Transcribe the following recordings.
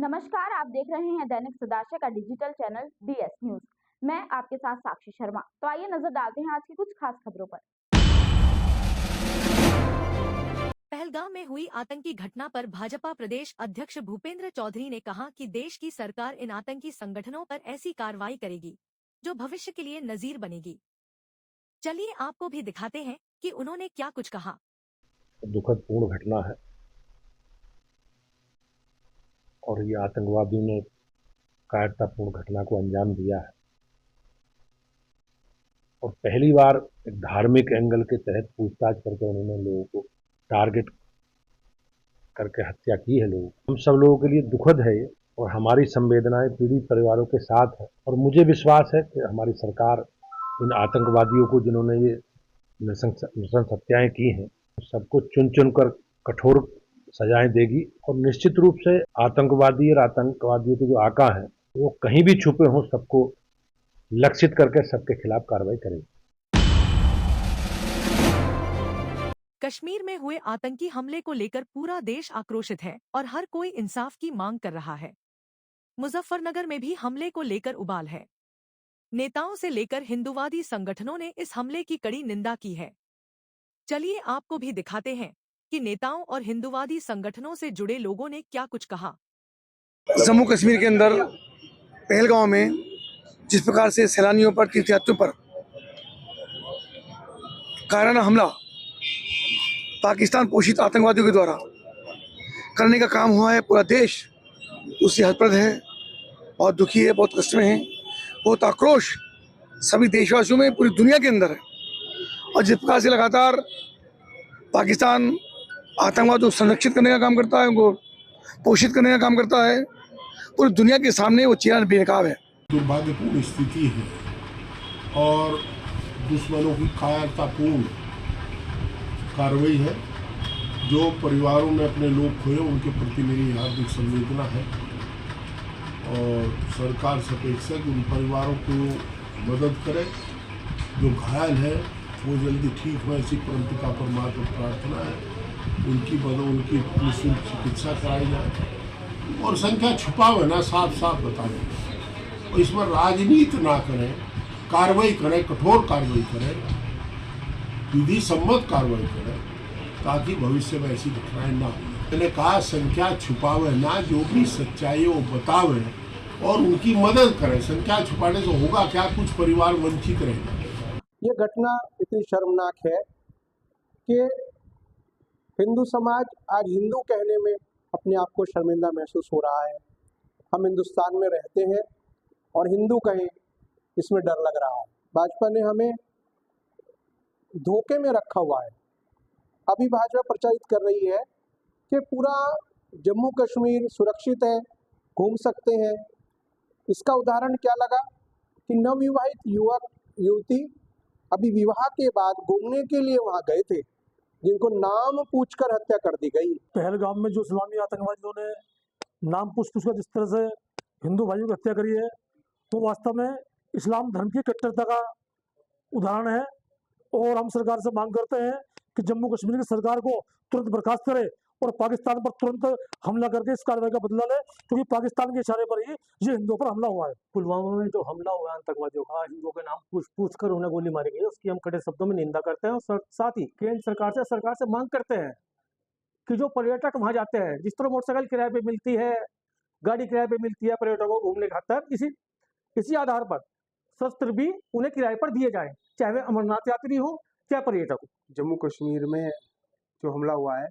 नमस्कार, आप देख रहे हैं दैनिक सदाशय का डिजिटल चैनल डीएस न्यूज। मैं आपके साथ साक्षी शर्मा। तो आइए नजर डालते हैं आज की कुछ खास खबरों पर। पहलगाम में हुई आतंकी घटना पर भाजपा प्रदेश अध्यक्ष भूपेंद्र चौधरी ने कहा कि देश की सरकार इन आतंकी संगठनों पर ऐसी कार्रवाई करेगी जो भविष्य के लिए नजीर बनेगी। चलिए आपको भी दिखाते हैं कि उन्होंने क्या कुछ कहा। दुखद पूर्ण घटना है और ये आतंकवादियों ने कायरतापूर्ण घटना को अंजाम दिया है और पहली बार एक धार्मिक एंगल के तहत पूछताछ करके उन्होंने लोगों को टारगेट करके हत्या की है। लोग हम सब लोगों के लिए दुखद है ये और हमारी संवेदनाएं पीड़ित परिवारों के साथ है और मुझे विश्वास है कि हमारी सरकार इन आतंकवादियों को जिन्होंने ये नृशंस हत्याएं की हैं सबको चुन चुन कर कठोर सजाएं देगी और निश्चित रूप से आतंकवादी और आतंकवादियों के जो आका हैं वो कहीं भी छुपे हों सबको लक्षित करके सबके खिलाफ कार्रवाई करेगी। कश्मीर में हुए आतंकी हमले को लेकर पूरा देश आक्रोशित है और हर कोई इंसाफ की मांग कर रहा है। मुजफ्फरनगर में भी हमले को लेकर उबाल है। नेताओं से लेकर हिंदूवादी संगठनों ने इस हमले की कड़ी निंदा की है। चलिए आपको भी दिखाते हैं कि नेताओं और हिंदूवादी संगठनों से जुड़े लोगों ने क्या कुछ कहा। जम्मू कश्मीर के अंदर पहलगाम में जिस प्रकार से सैलानियों पर, तीर्थयात्रियों पर कायराना हमला पाकिस्तान पोषित आतंकवादियों के द्वारा करने का काम हुआ है, पूरा देश उससे हतप्रभ है, बहुत दुखी है, बहुत कष्ट में है, बहुत आक्रोश सभी देशवासियों में पूरी दुनिया के अंदर है। और जिस प्रकार से लगातार पाकिस्तान आतंकवाद को संरक्षित करने का काम करता है, उनको पोषित करने का काम करता है, पूरी दुनिया के सामने वो चेहरा बेनकाब है। दुर्भाग्यपूर्ण स्थिति है और दुश्मनों की कायरतापूर्ण कार्रवाई है। जो परिवारों में अपने लोग खोए उनके प्रति मेरी हार्दिक संवेदना है और सरकार से अपेक्षा है कि उन परिवारों को मदद करे। जो घायल है वो जल्दी ठीक हो, ऐसी परंपरा परमात्मा प्रार्थना है। उनकी निःशुल्क चिकित्सा कराई जाए और संख्या छुपावे ना, साफ साफ बता दें और इसमें राजनीति ना करें, कार्रवाई करें, कठोर कार्रवाई करें, विधि सम्मत कार्रवाई करें ताकि भविष्य में ऐसी घटनाएं ना हो। मैंने कहा संख्या छुपावे ना, जो भी सच्चाई वो बतावे और उनकी मदद करें। संख्या छुपाने से होगा क्या, कुछ परिवार वंचित रहेगा। ये घटना इतनी शर्मनाक है कि हिंदू समाज आज हिंदू कहने में अपने आप को शर्मिंदा महसूस हो रहा है। हम हिंदुस्तान में रहते हैं और हिंदू कहें इसमें डर लग रहा है। भाजपा ने हमें धोखे में रखा हुआ है। अभी भाजपा प्रचारित कर रही है कि पूरा जम्मू कश्मीर सुरक्षित है, घूम सकते हैं। इसका उदाहरण क्या लगा कि नवविवाहित युवक युवती अभी विवाह के बाद घूमने के लिए वहां गए थे, जिनको नाम पूछकर हत्या कर दी गई। पहलगाम में जो इस्लामी आतंकवादियों ने नाम पूछ कर जिस तरह से हिंदू भाइयों की हत्या करी है, तो वास्तव में इस्लाम धर्म की कट्टरता का उदाहरण है। और हम सरकार से मांग करते हैं कि जम्मू कश्मीर की सरकार को तुरंत बर्खास्त करे और पाकिस्तान पर तुरंत हमला करके इस कार्रवाई का बदला ले, क्योंकि पाकिस्तान के इशारे पर ही ये हिंदुओं पर हमला हुआ है। पुलवामा में जो हमला हुआ है आतंकवादियों का, हिंदुओं के नाम पूछ कर उन्हें गोली मारी गई, उसकी हम कड़े शब्दों में निंदा करते हैं और साथ ही केंद्र सरकार से मांग करते हैं कि जो पर्यटक वहां जाते हैं, जिस तरह मोटरसाइकिल किराए पे मिलती है, गाड़ी किराए पे मिलती है पर्यटकों को घूमने खातर, इसी आधार पर शस्त्र भी उन्हें किराए पर दिए जाए, चाहे वे अमरनाथ यात्री हो चाहे पर्यटक हो। जम्मू कश्मीर में जो हमला हुआ है,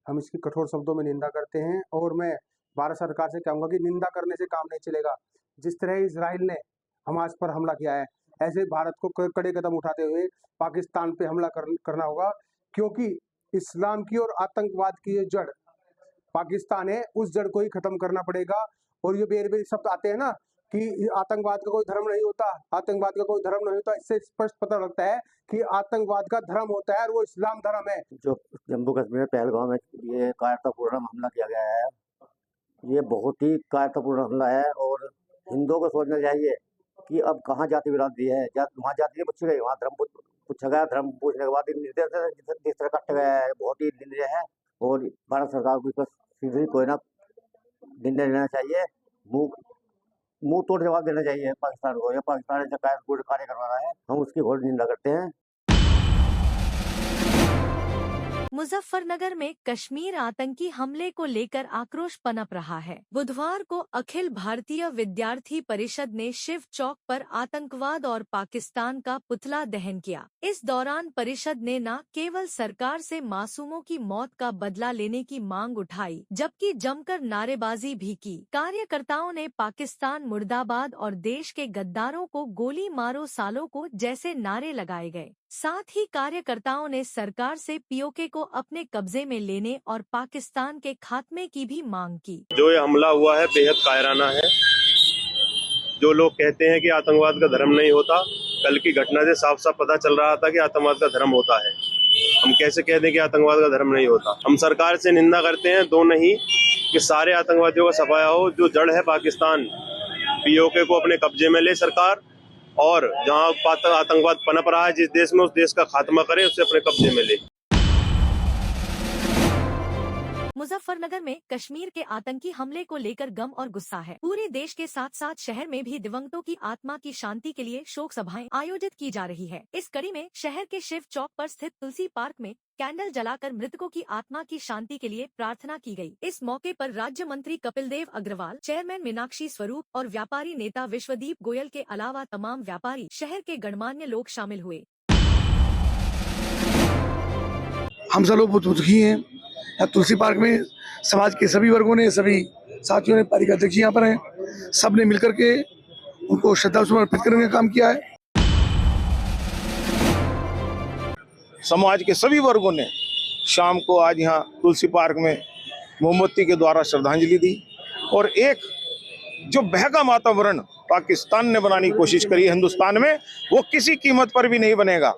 हम इसकी कठोर शब्दों में निंदा करते हैं और मैं भारत सरकार से कहूँगा कि निंदा करने से काम नहीं चलेगा। जिस तरह इजराइल ने हमास पर हमला किया है, ऐसे भारत को कड़े कदम उठाते हुए पाकिस्तान पे हमला करना होगा, क्योंकि इस्लाम की और आतंकवाद की ये जड़ पाकिस्तान है, उस जड़ को ही खत्म करना पड़ेगा। और ये बेर शब्द आते हैं ना कि आतंकवाद का कोई धर्म नहीं होता, आतंकवाद का कोई धर्म नहीं होता, इससे स्पष्ट पता लगता है कि आतंकवाद का धर्म होता है और वो इस्लाम धर्म है। जो जम्मू कश्मीर पहलगाम में ये कायरतापूर्ण हमला किया गया है, ये बहुत ही कायरतापूर्ण हमला है और हिंदुओं को सोचना चाहिए कि अब कहाँ जाति विरासती है। वहाँ जाति नहीं पूछी गई, वहाँ धर्म पूछा गया। धर्म पूछने के बाद जिस तरह कट गया है बहुत ही निंदनीय है और भारत सरकार को इस पर सीधे कोई ना निर्णय लेना चाहिए, मुंह मुंह तोड़ जवाब देना चाहिए पाकिस्तान को। या पाकिस्तान जो कार्य करवा रहा है, हम उसकी घोर निंदा करते हैं। मुजफ्फरनगर में कश्मीर आतंकी हमले को लेकर आक्रोश पनप रहा है। बुधवार को अखिल भारतीय विद्यार्थी परिषद ने शिव चौक पर आतंकवाद और पाकिस्तान का पुतला दहन किया। इस दौरान परिषद ने न केवल सरकार से मासूमों की मौत का बदला लेने की मांग उठाई, जबकि जमकर नारेबाजी भी की। कार्यकर्ताओं ने पाकिस्तान मुर्दाबाद और देश के गद्दारों को गोली मारो सालों को जैसे नारे लगाए गए। साथ ही कार्यकर्ताओं ने सरकार से पीओके को अपने कब्जे में लेने और पाकिस्तान के खात्मे की भी मांग की। जो ये हमला हुआ है बेहद कायराना है। जो लोग कहते हैं कि आतंकवाद का धर्म नहीं होता, कल की घटना से साफ साफ पता चल रहा था कि आतंकवाद का धर्म होता है। हम कैसे कह दें कि आतंकवाद का धर्म नहीं होता। हम सरकार से निंदा करते हैं, दो नहीं कि सारे आतंकवादियों का सफाया हो। जो जड़ है पाकिस्तान, पीओके को अपने कब्जे में ले सरकार, और जहां आतंकवाद पनप रहा है जिस देश में, उस देश का खात्मा करे, उसे अपने कब्जे में ले। मुजफ्फरनगर में कश्मीर के आतंकी हमले को लेकर गम और गुस्सा है। पूरे देश के साथ साथ शहर में भी दिवंगतों की आत्मा की शांति के लिए शोक सभाएं आयोजित की जा रही है। इस कड़ी में शहर के शिव चौक पर स्थित तुलसी पार्क में कैंडल जलाकर मृतकों की आत्मा की शांति के लिए प्रार्थना की गई। इस मौके पर राज्य मंत्री कपिल देव अग्रवाल, चेयरमैन मीनाक्षी स्वरूप और व्यापारी नेता विश्वदीप गोयल के अलावा तमाम व्यापारी, शहर के गणमान्य लोग शामिल हुए। हम सब लोग बहुत दुखी हैं। यहाँ तुलसी पार्क में समाज के सभी वर्गों ने, सभी साथियों ने, पार्टी अध्यक्ष जी यहाँ पर हैं, सब ने मिलकर के उनको श्रद्धासुमन अर्पित करने का काम किया है। समाज के सभी वर्गों ने शाम को आज यहाँ तुलसी पार्क में मोमबत्ती के द्वारा श्रद्धांजलि दी। और एक जो बहका वातावरण पाकिस्तान ने बनाने की कोशिश करी है हिंदुस्तान में, वो किसी कीमत पर भी नहीं बनेगा।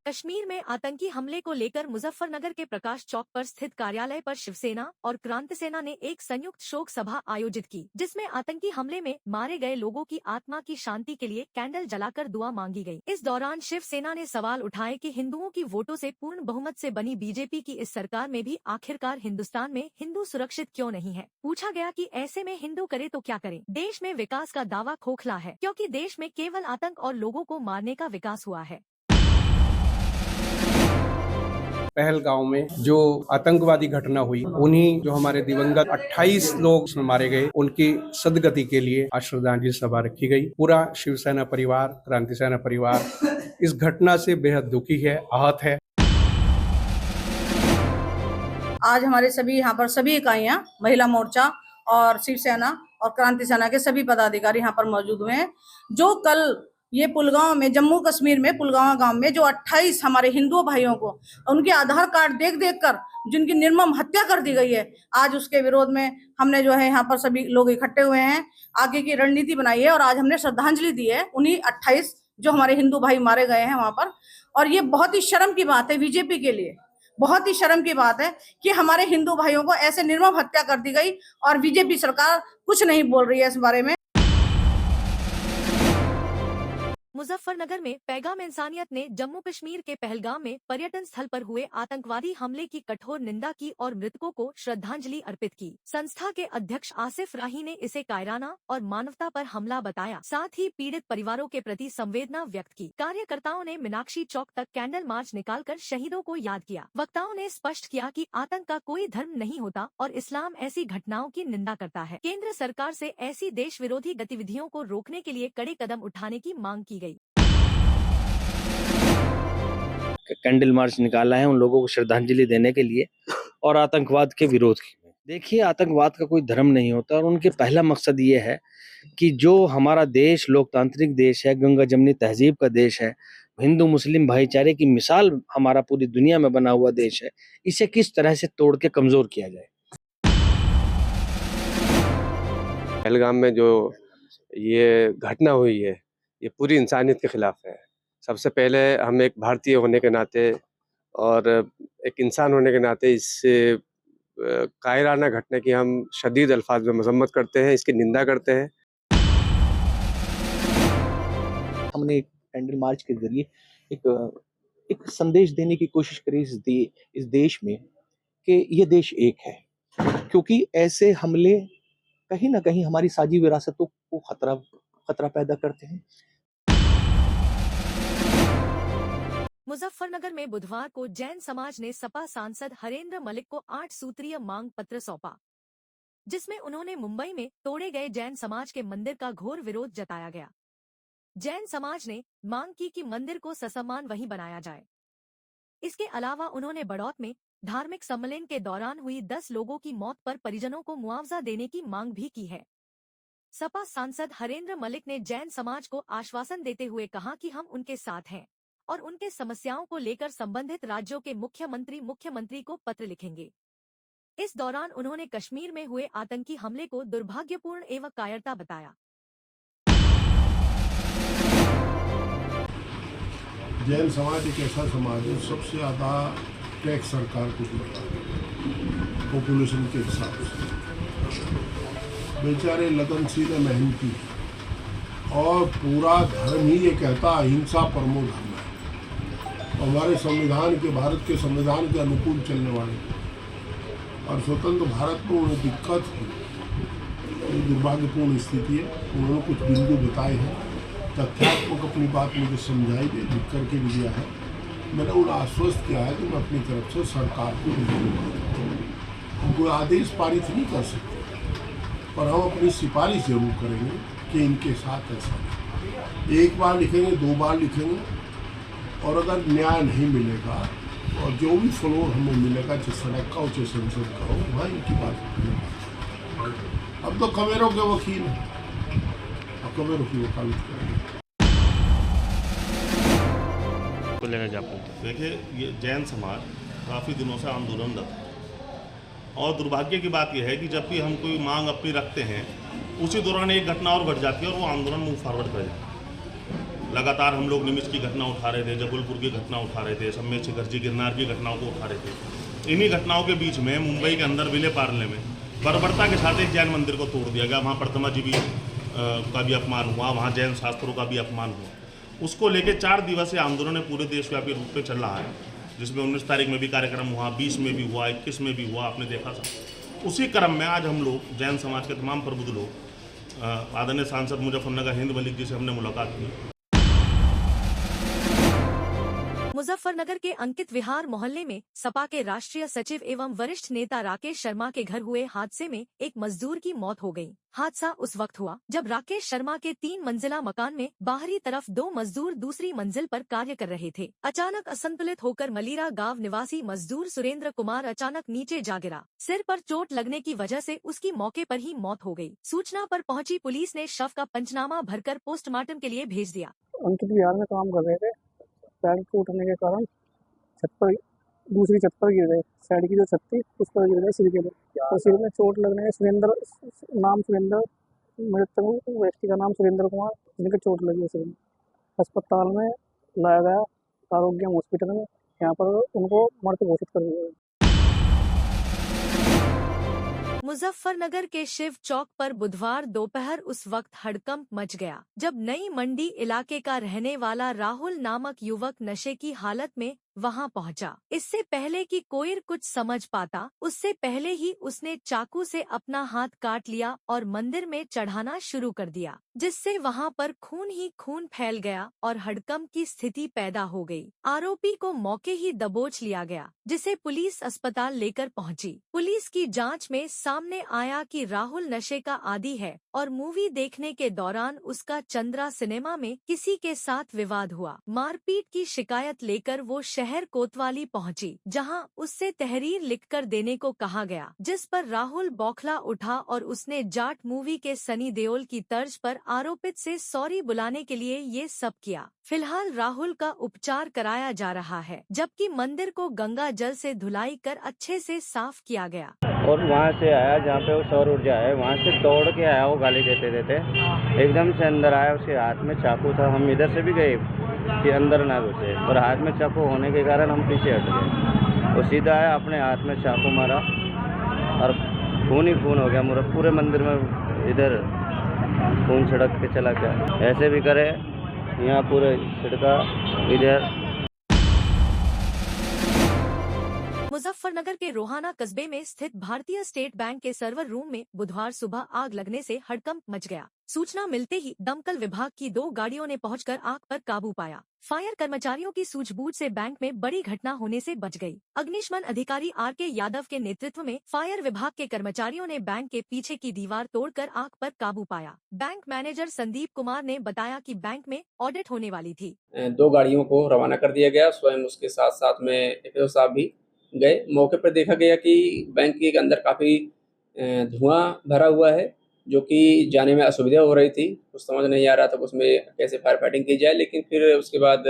कश्मीर में आतंकी हमले को लेकर मुजफ्फरनगर के प्रकाश चौक पर स्थित कार्यालय पर शिवसेना और क्रांति सेना ने एक संयुक्त शोक सभा आयोजित की, जिसमें आतंकी हमले में मारे गए लोगों की आत्मा की शांति के लिए कैंडल जलाकर दुआ मांगी गई। इस दौरान शिवसेना ने सवाल उठाए कि हिंदुओं की वोटों से पूर्ण बहुमत से बनी बीजेपी की इस सरकार में भी आखिरकार हिंदुस्तान में हिंदू सुरक्षित क्यों नहीं है। पूछा गया कि ऐसे में हिंदू करे तो क्या करे। देश में विकास का दावा खोखला है, क्योंकि देश में केवल आतंक और लोगों को मारने का विकास हुआ है। पहलगांव में जो आतंकवादी घटना हुई, उन्हीं जो हमारे दिवंगत 28 लोग मारे गए, उनकी सदगति के लिए आज श्रद्धांजलि सभा रखी गई। पूरा शिवसेना परिवार, क्रांति सेना परिवार इस घटना से बेहद दुखी है, आहत है। आज हमारे सभी यहाँ पर सभी इकाइयां, महिला मोर्चा और शिवसेना और क्रांति सेना के सभी पदाधिकारी यहाँ पर मौजूद हुए हैं। जो कल ये पुलगांव में, जम्मू कश्मीर में पुलगांव गांव में जो 28 हमारे हिंदू भाइयों को उनके आधार कार्ड देख देख कर जिनकी निर्मम हत्या कर दी गई है, आज उसके विरोध में हमने जो है यहाँ पर सभी लोग इकट्ठे हुए हैं, आगे की रणनीति बनाई है और आज हमने श्रद्धांजलि दी है उन्हीं 28 जो हमारे हिंदू भाई मारे गए हैं वहां पर। और ये बहुत ही शर्म की बात है बीजेपी के लिए, बहुत ही शर्म की बात है कि हमारे हिंदू भाइयों को ऐसे निर्मम हत्या कर दी गई और बीजेपी सरकार कुछ नहीं बोल रही है इस बारे में। मुजफ्फरनगर में पैगाम इंसानियत ने जम्मू कश्मीर के पहलगाम में पर्यटन स्थल पर हुए आतंकवादी हमले की कठोर निंदा की और मृतकों को श्रद्धांजलि अर्पित की। संस्था के अध्यक्ष आसिफ राही ने इसे कायराना और मानवता पर हमला बताया, साथ ही पीड़ित परिवारों के प्रति संवेदना व्यक्त की। कार्यकर्ताओं ने मीनाक्षी चौक तक कैंडल मार्च निकालकर शहीदों को याद किया। वक्ताओं ने स्पष्ट किया कि आतंक का कोई धर्म नहीं होता और इस्लाम ऐसी घटनाओं की निंदा करता है। केंद्र सरकार से ऐसी देश विरोधी गतिविधियों को रोकने के लिए कड़े कदम उठाने की मांग की गई। कैंडल मार्च निकाला है उन लोगों को श्रद्धांजलि देने के लिए और आतंकवाद के विरोध में। देखिए, आतंकवाद का कोई धर्म नहीं होता और उनके पहला मकसद ये है कि जो हमारा देश लोकतांत्रिक देश है, गंगा जमनी तहजीब का देश है, हिंदू मुस्लिम भाईचारे की मिसाल हमारा पूरी दुनिया में बना हुआ देश है, इसे किस तरह से तोड़ के कमजोर किया जाए। पहलगाम में जो ये घटना हुई है, ये पूरी इंसानियत के खिलाफ है। सबसे पहले हम एक भारतीय होने के नाते और एक इंसान होने के नाते इस कायराना घटना की हम शदीद अल्फाज में मजम्मत करते हैं, इसकी निंदा करते हैं। हमने कैंडल मार्च के जरिए एक संदेश देने की कोशिश करी इस देश में कि ये देश एक है, क्योंकि ऐसे हमले कहीं ना कहीं हमारी साझी विरासतों को खतरा पैदा करते हैं। मुजफ्फरनगर में बुधवार को जैन समाज ने सपा सांसद हरेंद्र मलिक को 8 सूत्रीय मांग पत्र सौंपा, जिसमें उन्होंने मुंबई में तोड़े गए जैन समाज के मंदिर का घोर विरोध जताया गया। जैन समाज ने मांग की कि मंदिर को ससम्मान वहीं बनाया जाए। इसके अलावा उन्होंने बड़ौत में धार्मिक सम्मेलन के दौरान हुई 10 लोगों की मौत पर परिजनों को मुआवजा देने की मांग भी की है। सपा सांसद हरेंद्र मलिक ने जैन समाज को आश्वासन देते हुए कहा कि हम उनके साथ हैं और उनके समस्याओं को लेकर संबंधित राज्यों के मुख्यमंत्री को पत्र लिखेंगे। इस दौरान उन्होंने कश्मीर में हुए आतंकी हमले को दुर्भाग्यपूर्ण एवं कायरता बताया। जैन समाज एक ऐसा समाज है सबसे ज़्यादा टैक्स सरकार को देता है पॉपुलेशन के हिसाब से। बेचारे लगनशील मेहनती और पूरा धर्म ही ये कहता अहिंसा परमो धर्म है। हमारे संविधान के, भारत के संविधान के अनुकूल चलने वाले और स्वतंत्र भारत में उन्हें दिक्कत है, दुर्भाग्यपूर्ण स्थिति है। उन्होंने कुछ बिंदु बताए हैं, तथ्यात्मक अपनी बात मुझे समझाई दे, लिख करके भी दिया है। मैंने उन्हें आश्वस्त किया है कि मैं अपनी तरफ से सरकार को हम कोई आदेश पारित नहीं कर सकते, पर हम अपनी सिफारिश जरूर करेंगे कि इनके साथ ऐसा नहीं। एक बार लिखेंगे, 2 बार लिखेंगे, और अगर न्याय नहीं मिलेगा और जो भी फ्लोर हमें मिलेगा, चाहे सड़क का हो चाहे संसद का हो, वहाँ इनकी बात करेंगे। अब तो कमेरों के वकील हैं, अब कमेरों की वकालत करेंगे। देखिए, ये जैन समाज काफ़ी दिनों से आंदोलनरत है और दुर्भाग्य की बात यह है कि जब भी हम कोई मांग अपनी रखते हैं, उसी दौरान एक घटना और घट जाती है और वो आंदोलन मूव फॉरवर्ड कर जाता है। लगातार हम लोग निमिष की घटना उठा रहे थे, जबलपुर की घटना उठा रहे थे, सम्मेद शिखर गिरनार की घटनाओं को उठा रहे थे। इन्हीं घटनाओं के बीच में मुंबई के अंदर विले पार्ले में बर्बरता के साथ एक जैन मंदिर को तोड़ दिया गया। वहाँ प्रतिमा जी का भी अपमान हुआ, वहाँ जैन शास्त्रों का भी अपमान हुआ। उसको लेके 4 दिवसीय आंदोलन पूरे देशव्यापी रूप पे चल रहा है, जिसमें 19 तारीख में भी कार्यक्रम हुआ, 20 में भी हुआ, 21 में भी हुआ, आपने देखा था। उसी क्रम में आज हम लोग जैन समाज के तमाम प्रबुद्ध लोग आदरणीय सांसद मुजफ्फरनगर हिंद मलिक जी से हमने मुलाकात की। मुजफ्फरनगर के अंकित विहार मोहल्ले में सपा के राष्ट्रीय सचिव एवं वरिष्ठ नेता राकेश शर्मा के घर हुए हादसे में एक मजदूर की मौत हो गई। हादसा उस वक्त हुआ जब राकेश शर्मा के 3 मंजिला मकान में बाहरी तरफ 2 मजदूर दूसरी मंजिल पर कार्य कर रहे थे। अचानक असंतुलित होकर मलीरा गांव निवासी मजदूर सुरेंद्र कुमार अचानक नीचे जा गिरा। सिर पर चोट लगने की वजह से उसकी मौके पर ही मौत हो गई। सूचना पर पहुंची पुलिस ने शव का पंचनामा भरकर पोस्टमार्टम के लिए भेज दिया। अंकित विहार में काम कर रहे थे, पैर टूटने के कारण दूसरी छत पर गिर गए। साइड की जो छत थी उस पर गिर गए सिर के लिए, तो सिर में चोट लगने सुरेंद्र मृतक व्यक्ति का नाम सुरेंद्र कुमार, जिनके चोट लगी है सिर में, अस्पताल में लाया गया, आरोग्य हॉस्पिटल में। यहाँ पर उनको मृत घोषित कर दिया। मुजफ्फरनगर के शिव चौक पर बुधवार दोपहर उस वक्त हड़कंप मच गया जब नई मंडी इलाके का रहने वाला राहुल नामक युवक नशे की हालत में वहां पहुंचा। इससे पहले कि कोई कुछ समझ पाता, उससे पहले ही उसने चाकू से अपना हाथ काट लिया और मंदिर में चढ़ाना शुरू कर दिया, जिससे वहां पर खून ही खून फैल गया और हड़कंप की स्थिति पैदा हो गई। आरोपी को मौके ही दबोच लिया गया, जिसे पुलिस अस्पताल लेकर पहुंची। पुलिस की जांच में सामने आया कि राहुल नशे का आदी है और मूवी देखने के दौरान उसका चंद्रा सिनेमा में किसी के साथ विवाद हुआ। मारपीट की शिकायत लेकर वो शहर कोतवाली पहुंची, जहां उससे तहरीर लिखकर देने को कहा गया, जिस पर राहुल बौखला उठा और उसने जाट मूवी के सनी देओल की तर्ज पर आरोपित से सॉरी बुलाने के लिए ये सब किया। फिलहाल राहुल का उपचार कराया जा रहा है, जबकि मंदिर को गंगा जल से धुलाई कर अच्छे से साफ किया गया। और वहाँ से आया जहाँ पे वो सौर ऊर्जा है, वहाँ से दौड़ के आया, वो गाली देते देते एकदम से अंदर आया। उसके हाथ में चाकू था, हम इधर से भी गए कि अंदर ना घुसे, और हाथ में चाकू होने के कारण हम पीछे हट गए। वो सीधा आया, अपने हाथ में चाकू मारा और खून ही खून हो गया मेरा पूरे मंदिर में। इधर खून छिड़क के चला गया, ऐसे भी करे यहाँ पूरे छिड़का इधर। मुजफ्फरनगर के रोहाना कस्बे में स्थित भारतीय स्टेट बैंक के सर्वर रूम में बुधवार सुबह आग लगने से हड़कंप मच गया। सूचना मिलते ही दमकल विभाग की 2 गाड़ियों ने पहुंचकर आग पर काबू पाया। फायर कर्मचारियों की सूझबूझ से बैंक में बड़ी घटना होने से बच गई। अग्निशमन अधिकारी RK यादव के नेतृत्व में फायर विभाग के कर्मचारियों ने बैंक के पीछे की दीवार तोड़कर आग पर काबू पाया। बैंक मैनेजर संदीप कुमार ने बताया कि बैंक में ऑडिट होने वाली थी। 2 गाड़ियों को रवाना कर दिया गया, स्वयं उसके साथ साथ में एपीओ साहब भी गए। मौके पर देखा गया कि बैंक के अंदर काफी धुआं भरा हुआ है, जो कि जाने में असुविधा हो रही थी। कुछ समझ नहीं आ रहा था उसमें कैसे फायर फाइटिंग की जाए, लेकिन फिर उसके बाद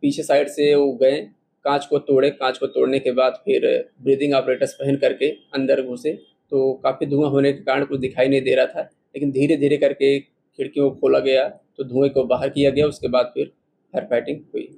पीछे साइड से वो गए, कांच को तोड़े। कांच को तोड़ने के बाद फिर ब्रीदिंग ऑपरेटर्स पहन करके अंदर घुसे, तो काफ़ी धुआं होने के कारण कुछ दिखाई नहीं दे रहा था, लेकिन धीरे धीरे करके खिड़कियों को खोला गया तो धुएं को बाहर किया गया। उसके बाद फिर फायर फाइटिंग हुई।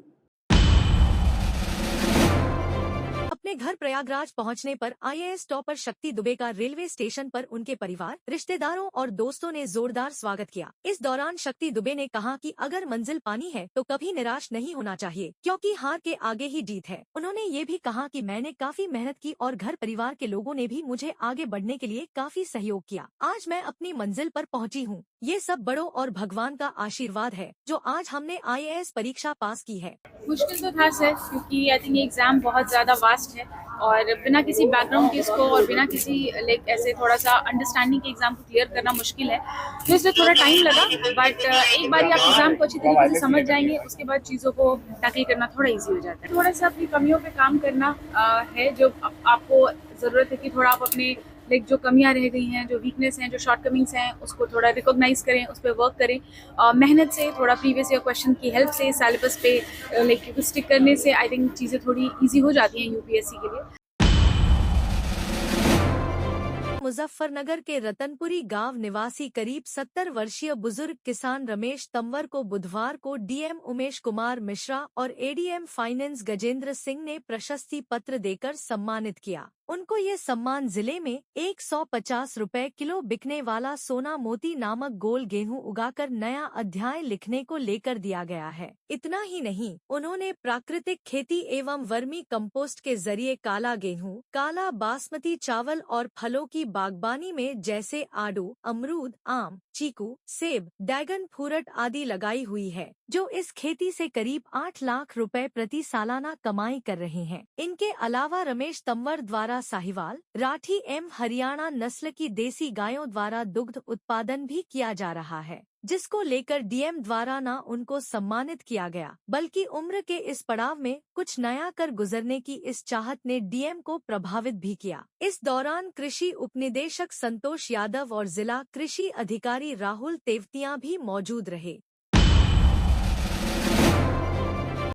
अपने घर प्रयागराज पहुंचने पर IAS टॉपर शक्ति दुबे का रेलवे स्टेशन पर उनके परिवार, रिश्तेदारों और दोस्तों ने जोरदार स्वागत किया। इस दौरान शक्ति दुबे ने कहा कि अगर मंजिल पानी है तो कभी निराश नहीं होना चाहिए, क्योंकि हार के आगे ही जीत है। उन्होंने ये भी कहा कि मैंने काफी मेहनत की और घर परिवार के लोगों ने भी मुझे आगे बढ़ने के लिए काफी सहयोग किया। आज मैं अपनी मंजिल पर पहुँची हूँ। ये सब बड़ों और भगवान का आशीर्वाद है जो आज हमने IAS परीक्षा पास की है। मुश्किल तो था सर, क्योंकि आई थिंक ये एग्जाम बहुत ज़्यादा वास्ट है और बिना किसी बैकग्राउंड के इसको और बिना किसी लाइक ऐसे थोड़ा सा अंडरस्टैंडिंग के एग्जाम को क्लियर करना मुश्किल है, तो इसलिए थोड़ा टाइम लगा। बट एक बार आप एग्जाम को अच्छी तरीके से समझ जाएंगे, उसके बाद चीज़ों को टैकल करना थोड़ा ईजी हो जाता है। थोड़ा सा अपनी कमियों पे काम करना है, जो आपको ज़रूरत है कि थोड़ा आप अपने लाइक जो कमियां रह गई हैं, जो वीकनेस हैं, जो शॉर्टकमिंग्स हैं, उसको थोड़ा रिकॉग्नाइज करें, उस पर वर्क करें। मेहनत से, थोड़ा प्रीवियस ईयर क्वेश्चन की हेल्प से, सिलेबस पे लाइक स्टिक करने से आई थिंक चीज़ें थोड़ी इजी हो जाती हैं UPSC के लिए। मुजफ्फरनगर के रतनपुरी गांव निवासी करीब 70 वर्षीय बुजुर्ग किसान रमेश तंवर को बुधवार को DM उमेश कुमार मिश्रा और ADM फाइनेंस गजेंद्र सिंह ने प्रशस्ति पत्र देकर सम्मानित किया। उनको ये सम्मान जिले में 150 रुपए किलो बिकने वाला सोना मोती नामक गोल गेहूं उगाकर नया अध्याय लिखने को लेकर दिया गया है। इतना ही नहीं, उन्होंने प्राकृतिक खेती एवं वर्मी कंपोस्ट के जरिए काला गेहूं, काला बासमती चावल और फलों की बागबानी में जैसे आड़ू, अमरूद, आम, चीकू, सेब, ड्रैगन फ्रूट आदि लगाई हुई है, जो इस खेती से करीब 8 लाख रुपए प्रति सालाना कमाई कर रहे हैं। इनके अलावा रमेश तंवर द्वारा साहिवाल, राठी एवं हरियाणा नस्ल की देसी गायों द्वारा दुग्ध उत्पादन भी किया जा रहा है, जिसको लेकर DM द्वारा न उनको सम्मानित किया गया, बल्कि उम्र के इस पड़ाव में कुछ नया कर गुजरने की इस चाहत ने DM को प्रभावित भी किया। इस दौरान कृषि उपनिदेशक संतोष यादव और जिला कृषि अधिकारी राहुल तेवतिया भी मौजूद रहे।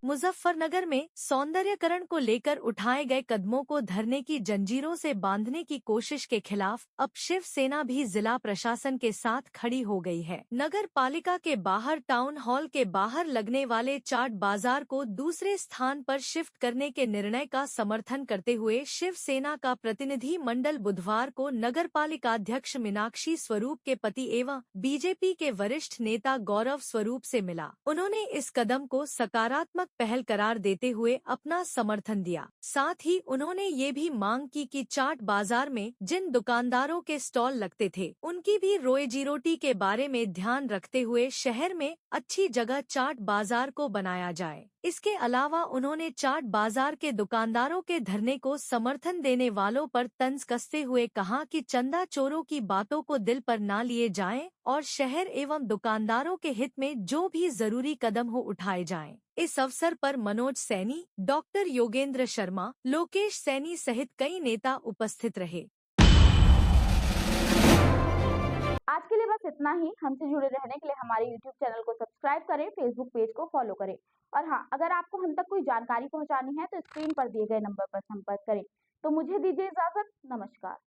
मुजफ्फरनगर में सौंदर्यकरण को लेकर उठाए गए कदमों को धरने की जंजीरों से बांधने की कोशिश के खिलाफ अब शिवसेना भी जिला प्रशासन के साथ खड़ी हो गई है। नगर पालिका के बाहर टाउन हॉल के बाहर लगने वाले चाट बाजार को दूसरे स्थान पर शिफ्ट करने के निर्णय का समर्थन करते हुए शिवसेना का प्रतिनिधि मंडल बुधवार को नगर पालिका अध्यक्ष मीनाक्षी स्वरूप के पति एवं BJP के वरिष्ठ नेता गौरव स्वरूप से मिला। उन्होंने इस कदम को सकारात्मक पहल करार देते हुए अपना समर्थन दिया। साथ ही उन्होंने ये भी मांग की कि चाट बाजार में जिन दुकानदारों के स्टॉल लगते थे, उनकी भी रोजी रोटी के बारे में ध्यान रखते हुए शहर में अच्छी जगह चाट बाजार को बनाया जाए। इसके अलावा उन्होंने चाट बाजार के दुकानदारों के धरने को समर्थन देने वालों पर तंज कसते हुए कहा कि चंदा चोरों की बातों को दिल पर ना लिए जाएं और शहर एवं दुकानदारों के हित में जो भी जरूरी कदम हो उठाए जाएं। इस अवसर पर मनोज सैनी, डॉक्टर योगेंद्र शर्मा, लोकेश सैनी सहित कई नेता उपस्थित रहे। आज के लिए बस इतना ही। हमसे जुड़े रहने के लिए हमारे YouTube चैनल को सब्सक्राइब करें, Facebook पेज को फॉलो करें और हाँ, अगर आपको हम तक कोई जानकारी पहुंचानी है तो स्क्रीन पर दिए गए नंबर पर संपर्क करें। तो मुझे दीजिए इजाजत। नमस्कार।